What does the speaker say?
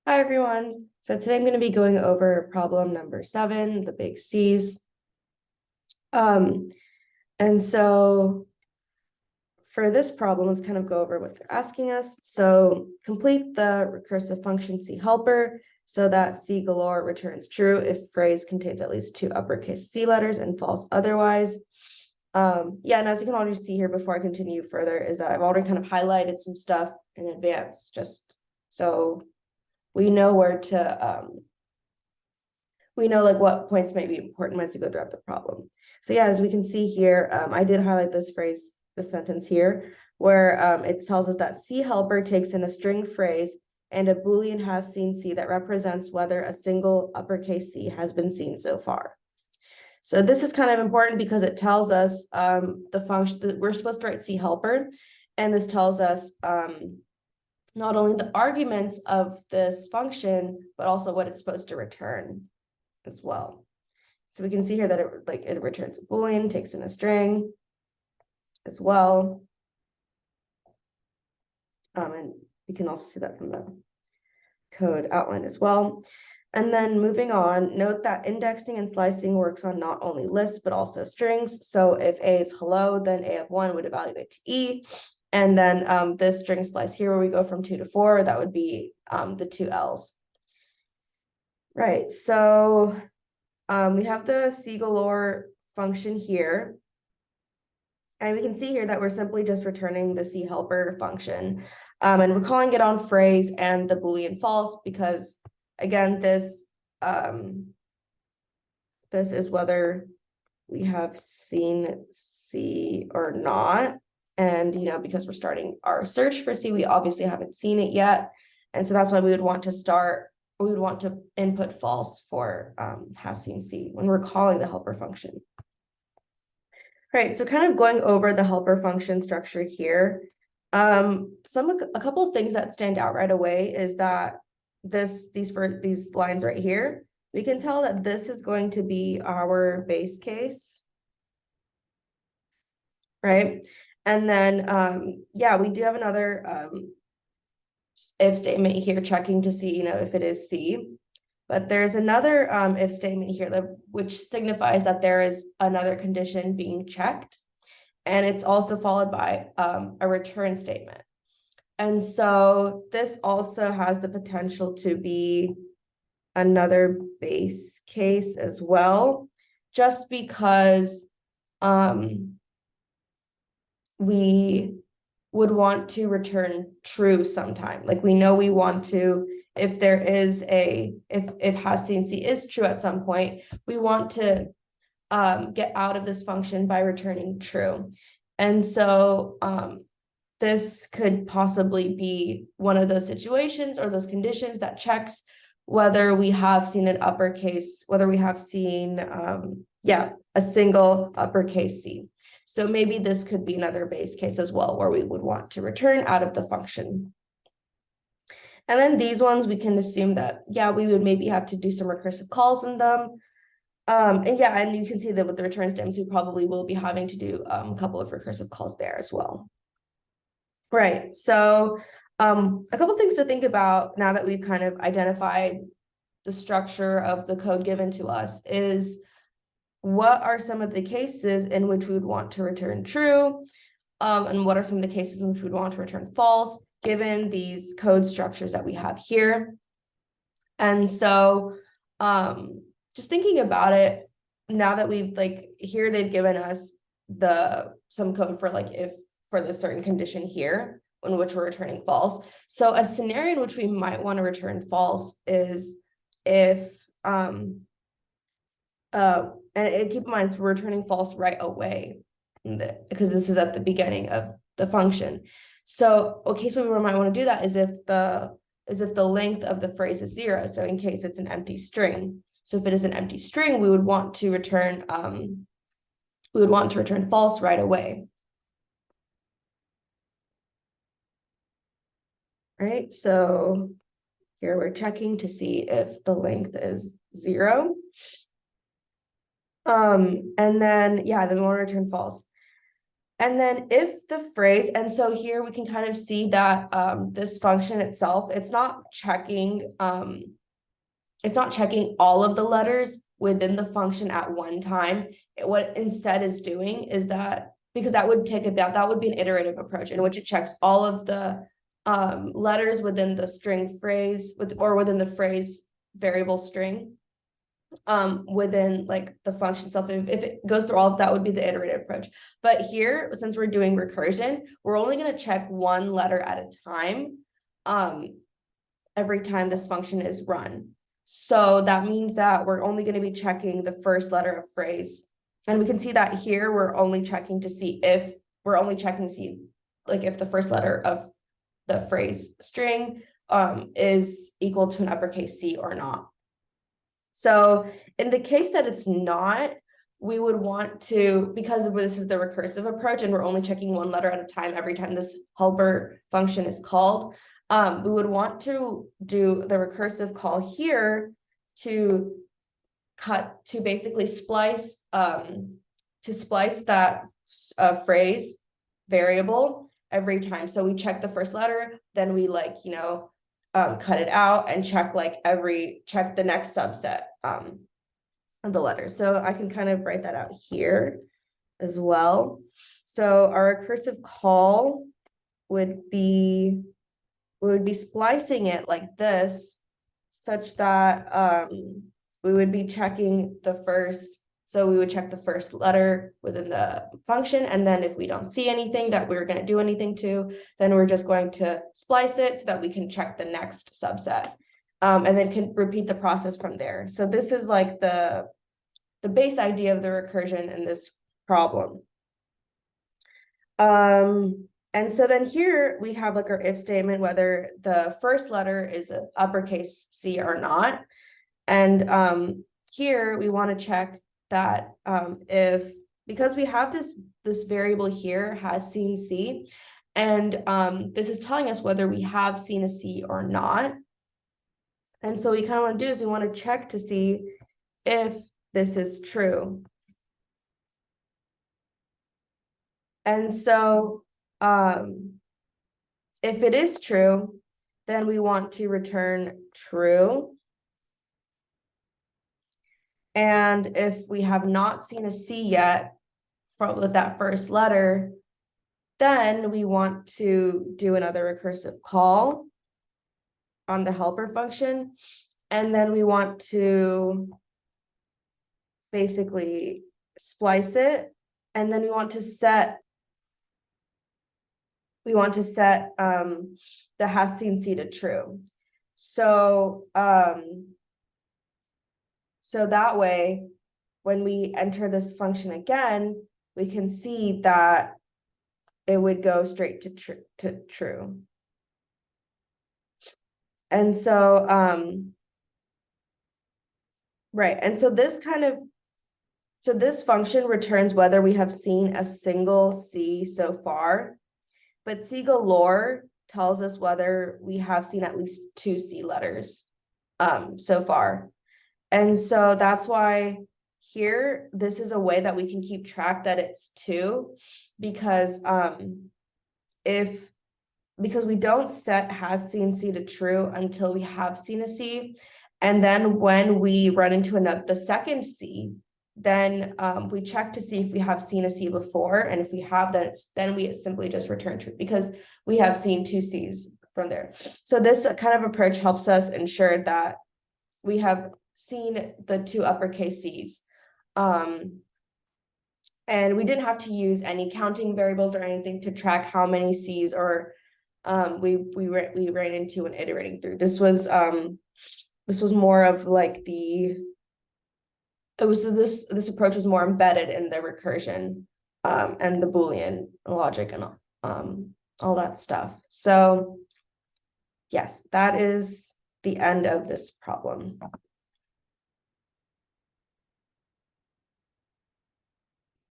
Hi, everyone. So today I'm going to be going over problem number 7, the big C's. And so for this problem, let's kind of go over what they're asking us. So complete the recursive function C helper so that C galore returns true if phrase contains at least 2 uppercase C letters and false otherwise. Yeah, and as you can already see here before I continue further is that I've already kind of highlighted some stuff in advance, just so we know where to we know like what points may be important once you go throughout the problem. So yeah, as we can see here, I did highlight this phrase, this sentence here, where it tells us that C helper takes in a string phrase and a Boolean has seen C that represents whether a single uppercase C has been seen so far. So this is kind of important because it tells us the function that we're supposed to write C helper, and this tells us not only the arguments of this function, but also what it's supposed to return as well. So we can see here that it returns a Boolean, takes in a string as well. And you can also see that from the code outline as well. And then moving on, note that indexing and slicing works on not only lists, but also strings. So if A is hello, then A of 1 would evaluate to E. And then this string slice here, where we go from 2 to 4, that would be the 2 L's. Right, so we have the C galore function here. And we can see here that we're simply just returning the C helper function. And we're calling it on phrase and the Boolean false because, again, this is whether we have seen C or not. And, because we're starting our search for C, we obviously haven't seen it yet. And so that's why we would want to input false for has seen C when we're calling the helper function. Right, so kind of going over the helper function structure here. A couple of things that stand out right away is that these lines right here, we can tell that this is going to be our base case, right? And then yeah, we do have another if statement here checking to see if it is C. But there's another if statement here which signifies that there is another condition being checked. And it's also followed by a return statement. And so this also has the potential to be another base case as well, just because we would want to return true sometime. Like we know we want to, if there is if has seen C is true at some point, we want to get out of this function by returning true. And so this could possibly be one of those situations or those conditions that checks whether we have seen an uppercase, whether we have seen a single uppercase C. So maybe this could be another base case as well, where we would want to return out of the function. And then these ones, we can assume that, yeah, we would maybe have to do some recursive calls in them. And you can see that with the return statements, we probably will be having to do a couple of recursive calls there as well. Right, so a couple things to think about now that we've kind of identified the structure of the code given to us is, what are some of the cases in which we would want to return true? And what are some of the cases in which we would want to return false, given these code structures that we have here? And so just thinking about it, now that we've here they've given us some code for if for the certain condition here in which we're returning false. So a scenario in which we might want to return false is if and keep in mind, we're returning false right away because this is at the beginning of the function. So a case where we might want to do that is if the length of the phrase is 0. So in case it's an empty string. So if it is an empty string, we would want to return false right away. Right, so here we're checking to see if the length is 0. And then, yeah, then we'll return false. And then if the phrase, and so here we can kind of see that this function itself, it's not checking all of the letters within the function at one time. What instead is doing is that, because that would be an iterative approach in which it checks all of the letters within the string phrase within the phrase variable string within like the function itself. If it goes through all of that, would be the iterative approach. But here, since we're doing recursion, we're only going to check one letter at a time every time this function is run. So that means that we're only going to be checking the first letter of phrase. And we can see that here we're only checking to see if the first letter of the phrase string is equal to an uppercase C or not. So in the case that it's not, we would want to, because this is the recursive approach and we're only checking one letter at a time every time this helper function is called, we would want to do the recursive call here to basically splice that phrase variable every time. So we check the first letter, then we cut it out and check the next subset of the letters. So I can kind of write that out here as well. So our recursive call would be, we would be splicing it like this, such that we would be checking the first. So we would check the first letter within the function, and then if we don't see anything that we're going to do anything to, then we're just going to splice it so that we can check the next subset, and then can repeat the process from there. So this is like the base idea of the recursion in this problem. And so then here we have like our if statement, whether the first letter is an uppercase C or not. And here we want to check that because we have this variable here has seen C, and this is telling us whether we have seen a C or not. And so what we kind of want to do is we want to check to see if this is true. And so if it is true, then we want to return true. And if we have not seen a C yet with that first letter, then we want to do another recursive call on the helper function. And then we want to basically splice it. And then we want to set the has seen C to true. So so that way, when we enter this function again, we can see that it would go straight to true. And so, right. And so this function returns whether we have seen a single C so far, but C galore tells us whether we have seen at least 2 C letters so far. And so that's why here, this is a way that we can keep track that it's 2, because because we don't set has seen C to true until we have seen a C. And then when we run into the second C, then we check to see if we have seen a C before. And if we have, then we simply just return true because we have seen 2 C's from there. So this kind of approach helps us ensure that we have seen the 2 uppercase C's. And we didn't have to use any counting variables or anything to track how many C's or we ran into when iterating through. This was more of like this approach was more embedded in the recursion and the Boolean logic and all that stuff. So yes, that is the end of this problem.